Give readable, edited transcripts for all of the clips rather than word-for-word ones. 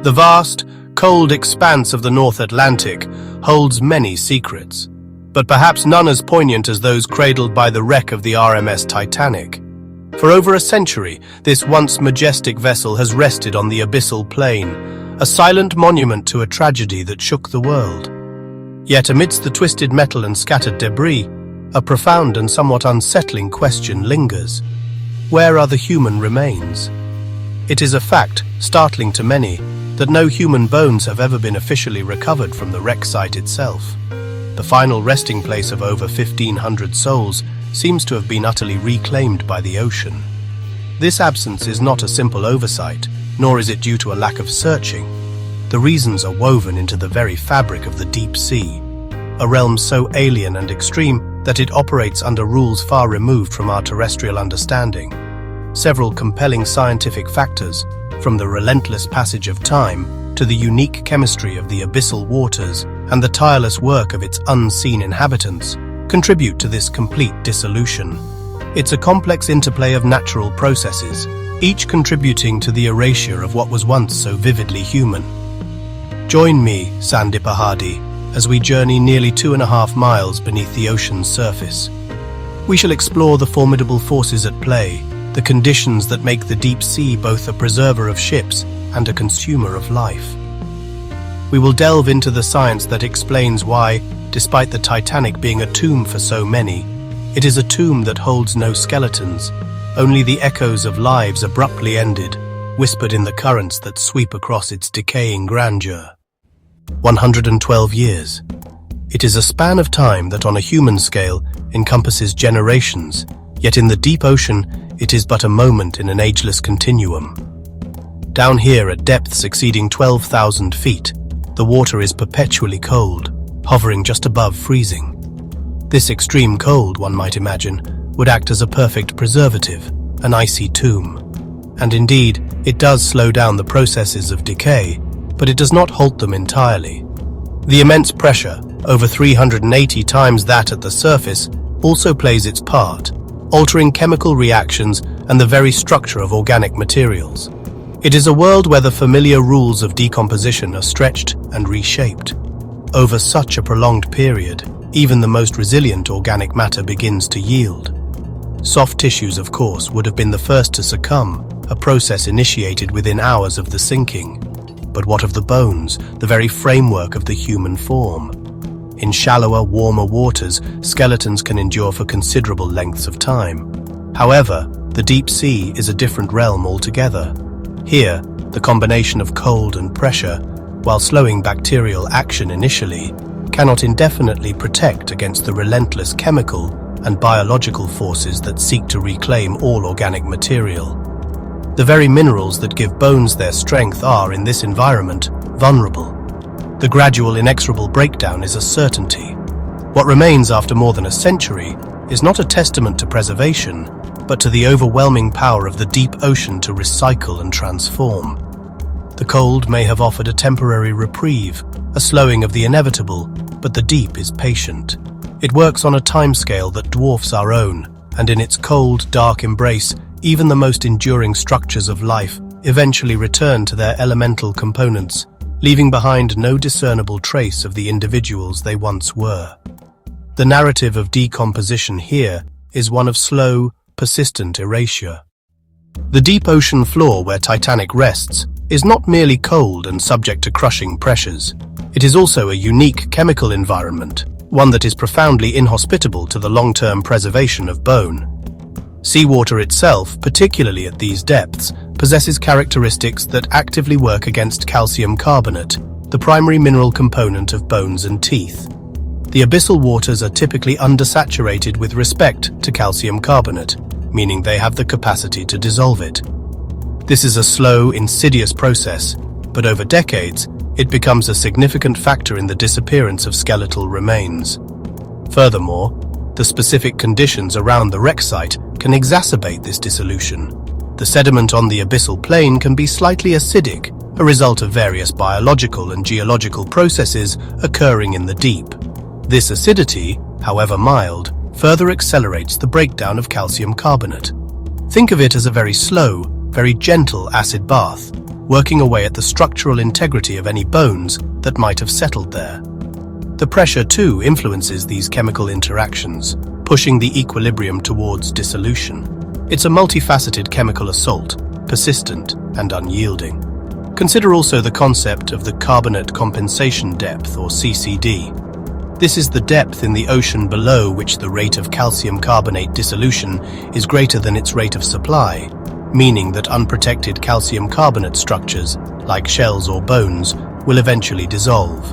The vast, cold expanse of the North Atlantic holds many secrets, but perhaps none as poignant as those cradled by the wreck of the RMS Titanic. For over a century, this once majestic vessel has rested on the abyssal plain, a silent monument to a tragedy that shook the world. Yet amidst the twisted metal and scattered debris, a profound and somewhat unsettling question lingers. Where are the human remains? It is a fact, startling to many, that no human bones have ever been officially recovered from the wreck site itself. The final resting place of over 1,500 souls seems to have been utterly reclaimed by the ocean. This absence is not a simple oversight, nor is it due to a lack of searching. The reasons are woven into the very fabric of the deep sea, a realm so alien and extreme that it operates under rules far removed from our terrestrial understanding. Several compelling scientific factors, from the relentless passage of time to the unique chemistry of the abyssal waters and the tireless work of its unseen inhabitants, contribute to this complete dissolution. It's a complex interplay of natural processes, each contributing to the erasure of what was once so vividly human. Join me, Sandipahadi, as we journey nearly 2.5 miles beneath the ocean's surface. We shall explore the formidable forces at play, the conditions that make the deep sea both a preserver of ships and a consumer of life. We will delve into the science that explains why, despite the Titanic being a tomb for so many, it is a tomb that holds no skeletons, only the echoes of lives abruptly ended, whispered in the currents that sweep across its decaying grandeur. 112 years. It is a span of time that on a human scale encompasses generations, yet in the deep ocean it is but a moment in an ageless continuum. Down here at depths exceeding 12,000 feet, the water is perpetually cold, hovering just above freezing. This extreme cold, one might imagine, would act as a perfect preservative, an icy tomb. And indeed, it does slow down the processes of decay, but it does not halt them entirely. The immense pressure, over 380 times that at the surface, also plays its part, altering chemical reactions and the very structure of organic materials. It is a world where the familiar rules of decomposition are stretched and reshaped. Over such a prolonged period, even the most resilient organic matter begins to yield. Soft tissues, of course, would have been the first to succumb, a process initiated within hours of the sinking. But what of the bones, the very framework of the human form? In shallower, warmer waters, skeletons can endure for considerable lengths of time. However, the deep sea is a different realm altogether. Here, the combination of cold and pressure, while slowing bacterial action initially, cannot indefinitely protect against the relentless chemical and biological forces that seek to reclaim all organic material. The very minerals that give bones their strength are, in this environment, vulnerable. The gradual, inexorable breakdown is a certainty. What remains after more than a century is not a testament to preservation, but to the overwhelming power of the deep ocean to recycle and transform. The cold may have offered a temporary reprieve, a slowing of the inevitable, but the deep is patient. It works on a timescale that dwarfs our own, and in its cold, dark embrace, even the most enduring structures of life eventually return to their elemental components, leaving behind no discernible trace of the individuals they once were. The narrative of decomposition here is one of slow, persistent erasure. The deep ocean floor where Titanic rests is not merely cold and subject to crushing pressures. It is also a unique chemical environment, one that is profoundly inhospitable to the long-term preservation of bone. Seawater itself, particularly at these depths, possesses characteristics that actively work against calcium carbonate, the primary mineral component of bones and teeth. The abyssal waters are typically undersaturated with respect to calcium carbonate, meaning they have the capacity to dissolve it. This is a slow, insidious process, but over decades, it becomes a significant factor in the disappearance of skeletal remains. Furthermore, the specific conditions around the wreck site can exacerbate this dissolution. The sediment on the abyssal plain can be slightly acidic, a result of various biological and geological processes occurring in the deep. This acidity, however mild, further accelerates the breakdown of calcium carbonate. Think of it as a very slow, very gentle acid bath, working away at the structural integrity of any bones that might have settled there. The pressure, too, influences these chemical interactions, pushing the equilibrium towards dissolution. It's a multifaceted chemical assault, persistent and unyielding. Consider also the concept of the carbonate compensation depth, or CCD. This is the depth in the ocean below which the rate of calcium carbonate dissolution is greater than its rate of supply, meaning that unprotected calcium carbonate structures, like shells or bones, will eventually dissolve.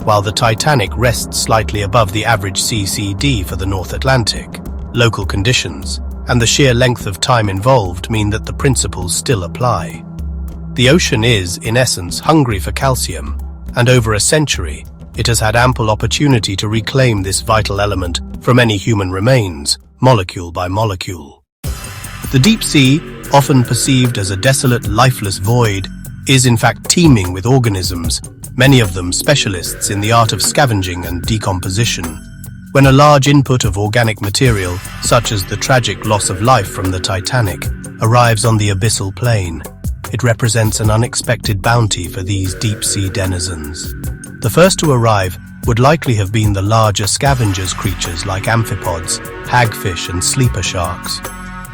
While the Titanic rests slightly above the average CCD for the North Atlantic, local conditions and the sheer length of time involved mean that the principles still apply. The ocean is, in essence, hungry for calcium, and over a century, it has had ample opportunity to reclaim this vital element from any human remains, molecule by molecule. The deep sea, often perceived as a desolate, lifeless void, is in fact teeming with organisms, many of them specialists in the art of scavenging and decomposition. When a large input of organic material, such as the tragic loss of life from the Titanic, arrives on the abyssal plain, it represents an unexpected bounty for these deep-sea denizens. The first to arrive would likely have been the larger scavengers creatures like amphipods, hagfish and sleeper sharks,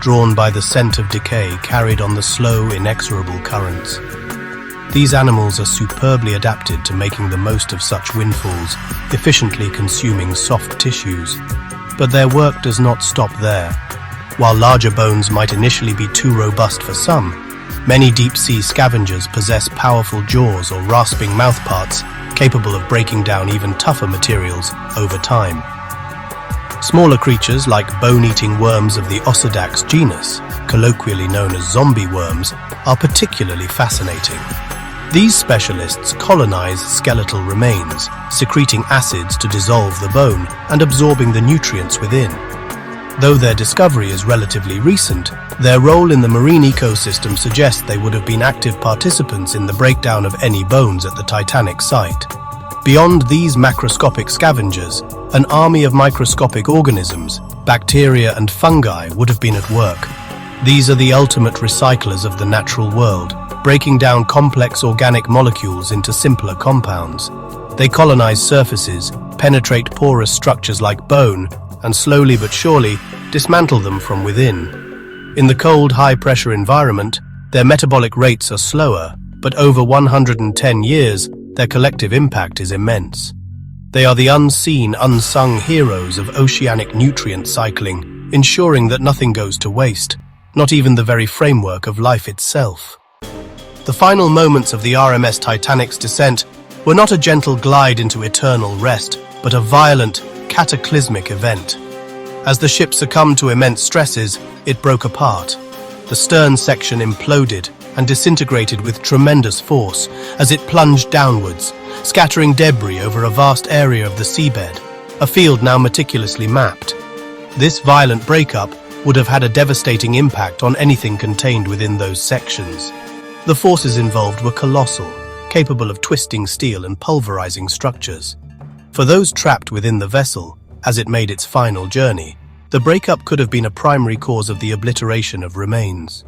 drawn by the scent of decay carried on the slow, inexorable currents. These animals are superbly adapted to making the most of such windfalls, efficiently consuming soft tissues. But their work does not stop there. While larger bones might initially be too robust for some, many deep-sea scavengers possess powerful jaws or rasping mouthparts capable of breaking down even tougher materials over time. Smaller creatures like bone-eating worms of the Orlop genus, colloquially known as zombie worms, are particularly fascinating. These specialists colonize skeletal remains, secreting acids to dissolve the bone and absorbing the nutrients within. Though their discovery is relatively recent, their role in the marine ecosystem suggests they would have been active participants in the breakdown of any bones at the Titanic site. Beyond these macroscopic scavengers, an army of microscopic organisms, bacteria and fungi would have been at work. These are the ultimate recyclers of the natural world, breaking down complex organic molecules into simpler compounds. They colonize surfaces, penetrate porous structures like bone, and slowly but surely dismantle them from within. In the cold, high-pressure environment, their metabolic rates are slower, but over 110 years, their collective impact is immense. They are the unseen, unsung heroes of oceanic nutrient cycling, ensuring that nothing goes to waste, not even the very framework of life itself. The final moments of the RMS Titanic's descent were not a gentle glide into eternal rest, but a violent, cataclysmic event. As the ship succumbed to immense stresses, it broke apart. The stern section imploded and disintegrated with tremendous force as it plunged downwards, scattering debris over a vast area of the seabed, a field now meticulously mapped. This violent breakup would have had a devastating impact on anything contained within those sections. The forces involved were colossal, capable of twisting steel and pulverizing structures. For those trapped within the vessel, as it made its final journey, the breakup could have been a primary cause of the obliteration of remains.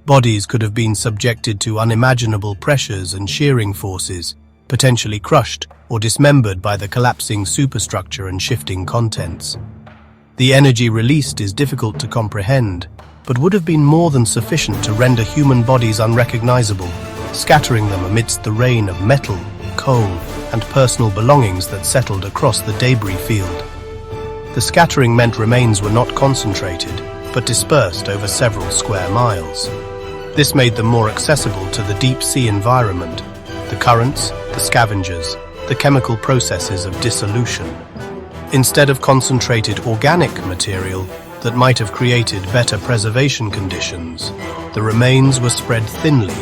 Bodies could have been subjected to unimaginable pressures and shearing forces, potentially crushed or dismembered by the collapsing superstructure and shifting contents. The energy released is difficult to comprehend, but would have been more than sufficient to render human bodies unrecognizable, scattering them amidst the rain of metal, coal, and personal belongings that settled across the debris field. The scattering meant remains were not concentrated, but dispersed over several square miles. This made them more accessible to the deep-sea environment, the currents, the scavengers, the chemical processes of dissolution. Instead of concentrated organic material that might have created better preservation conditions, the remains were spread thinly,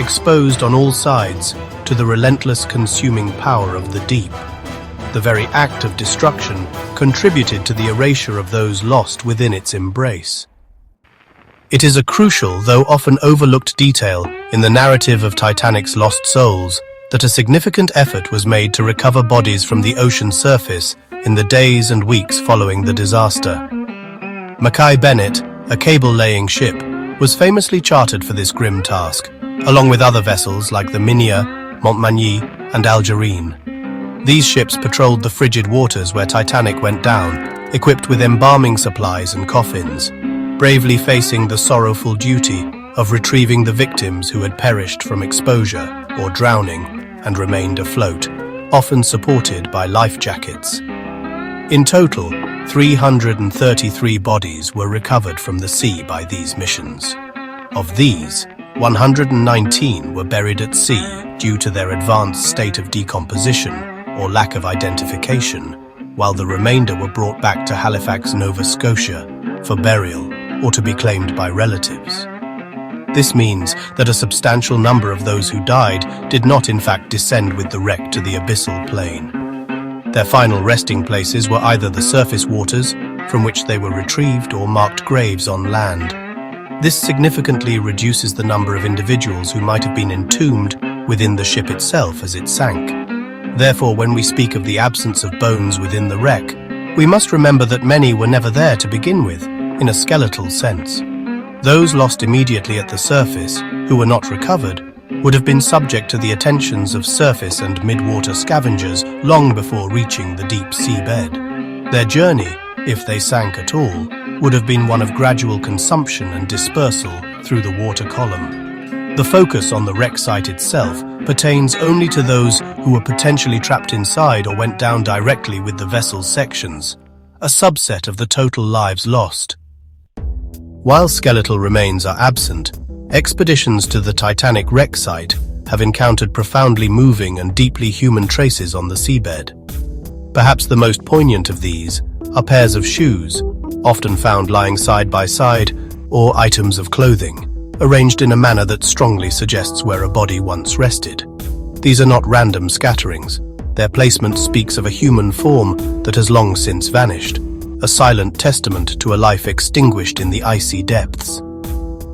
exposed on all sides to the relentless consuming power of the deep. The very act of destruction contributed to the erasure of those lost within its embrace. It is a crucial, though often overlooked detail in the narrative of Titanic's lost souls that a significant effort was made to recover bodies from the ocean surface in the days and weeks following the disaster. Mackay Bennett, a cable-laying ship, was famously chartered for this grim task, along with other vessels like the Minia, Montmagny, and Algerine. These ships patrolled the frigid waters where Titanic went down, equipped with embalming supplies and coffins, bravely facing the sorrowful duty of retrieving the victims who had perished from exposure or drowning and remained afloat, often supported by life jackets. In total, 333 bodies were recovered from the sea by these missions. Of these, 119 were buried at sea due to their advanced state of decomposition or lack of identification, while the remainder were brought back to Halifax, Nova Scotia, for burial or to be claimed by relatives. This means that a substantial number of those who died did not in fact descend with the wreck to the abyssal plain. Their final resting places were either the surface waters, from which they were retrieved, or marked graves on land. This significantly reduces the number of individuals who might have been entombed within the ship itself as it sank. Therefore, when we speak of the absence of bones within the wreck, we must remember that many were never there to begin with, in a skeletal sense. Those lost immediately at the surface, who were not recovered, would have been subject to the attentions of surface and mid-water scavengers long before reaching the deep seabed. Their journey, if they sank at all, would have been one of gradual consumption and dispersal through the water column. The focus on the wreck site itself pertains only to those who were potentially trapped inside or went down directly with the vessel's sections, a subset of the total lives lost. While skeletal remains are absent, expeditions to the Titanic wreck site have encountered profoundly moving and deeply human traces on the seabed. Perhaps the most poignant of these are pairs of shoes, often found lying side by side, or items of clothing, arranged in a manner that strongly suggests where a body once rested. These are not random scatterings. Their placement speaks of a human form that has long since vanished, a silent testament to a life extinguished in the icy depths.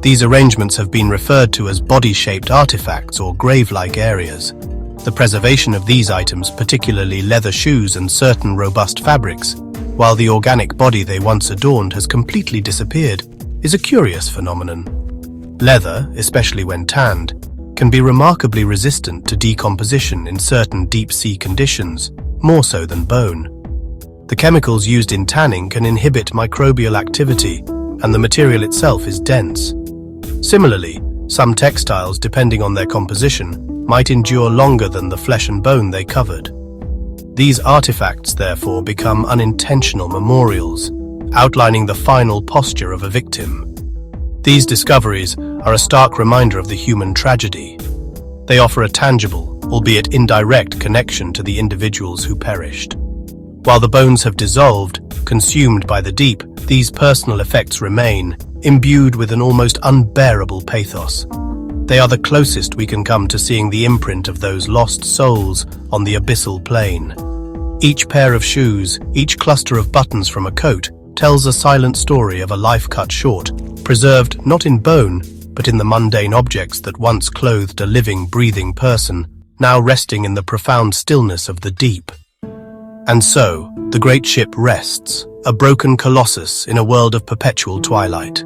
These arrangements have been referred to as body-shaped artifacts or grave-like areas. The preservation of these items, particularly leather shoes and certain robust fabrics, while the organic body they once adorned has completely disappeared, is a curious phenomenon. Leather, especially when tanned, can be remarkably resistant to decomposition in certain deep-sea conditions, more so than bone. The chemicals used in tanning can inhibit microbial activity, and the material itself is dense. Similarly, some textiles, depending on their composition, might endure longer than the flesh and bone they covered. These artifacts, therefore, become unintentional memorials, outlining the final posture of a victim. These discoveries are a stark reminder of the human tragedy. They offer a tangible, albeit indirect, connection to the individuals who perished. While the bones have dissolved, consumed by the deep, these personal effects remain, imbued with an almost unbearable pathos. They are the closest we can come to seeing the imprint of those lost souls on the abyssal plain. Each pair of shoes, each cluster of buttons from a coat, tells a silent story of a life cut short, preserved not in bone, but in the mundane objects that once clothed a living, breathing person, now resting in the profound stillness of the deep. And so, the great ship rests, a broken colossus in a world of perpetual twilight.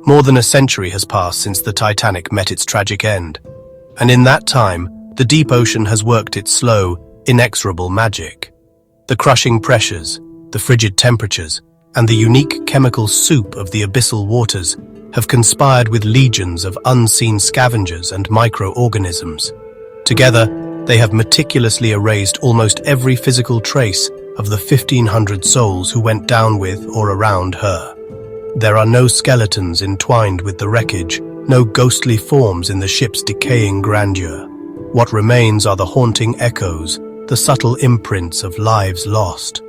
More than a century has passed since the Titanic met its tragic end, and in that time, the deep ocean has worked its slow, inexorable magic. The crushing pressures, the frigid temperatures, and the unique chemical soup of the abyssal waters have conspired with legions of unseen scavengers and microorganisms. Together, they have meticulously erased almost every physical trace of the 1,500 souls who went down with or around her. There are no skeletons entwined with the wreckage, no ghostly forms in the ship's decaying grandeur. What remains are the haunting echoes, the subtle imprints of lives lost.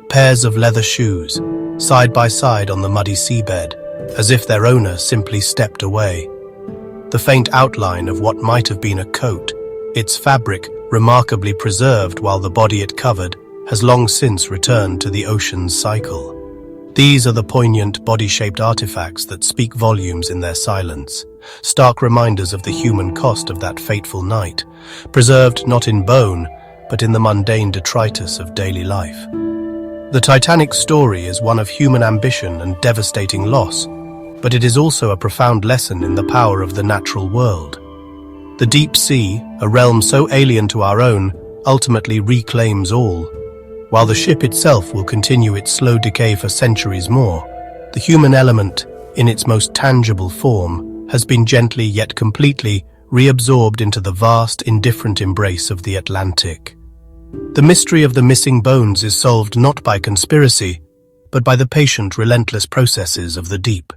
Pairs of leather shoes, side by side on the muddy seabed, as if their owner simply stepped away. The faint outline of what might have been a coat, its fabric remarkably preserved while the body it covered has long since returned to the ocean's cycle. These are the poignant body-shaped artifacts that speak volumes in their silence, stark reminders of the human cost of that fateful night, preserved not in bone, but in the mundane detritus of daily life. The Titanic's story is one of human ambition and devastating loss, but it is also a profound lesson in the power of the natural world. The deep sea, a realm so alien to our own, ultimately reclaims all. While the ship itself will continue its slow decay for centuries more, the human element, in its most tangible form, has been gently yet completely reabsorbed into the vast, indifferent embrace of the Atlantic. The mystery of the missing bones is solved not by conspiracy, but by the patient, relentless processes of the deep.